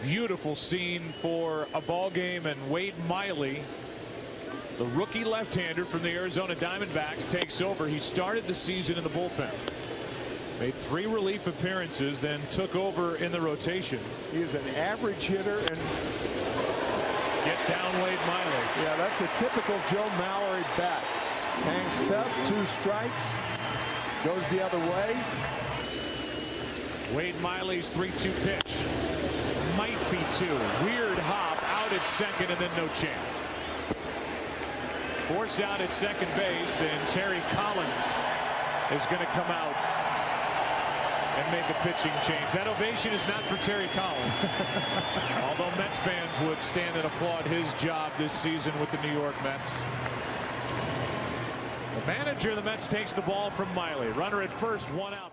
Beautiful scene for a ball game, and Wade Miley, the rookie left-hander from the Arizona Diamondbacks, takes over. He started the season in the bullpen, made 3 relief appearances, then took over in the rotation. He is an average hitter, and get down Wade Miley. Yeah, that's a typical Joe Mallory bat. Hangs tough, 2 strikes, goes the other way. Wade Miley's 3-2 pitch. Might be 2. Weird hop out at second, and then no chance. Force out at second base, and Terry Collins is going to come out and make a pitching change. That ovation is not for Terry Collins. Although Mets fans would stand and applaud his job this season with the New York Mets. The manager of the Mets takes the ball from Miley. Runner at first, 1 out.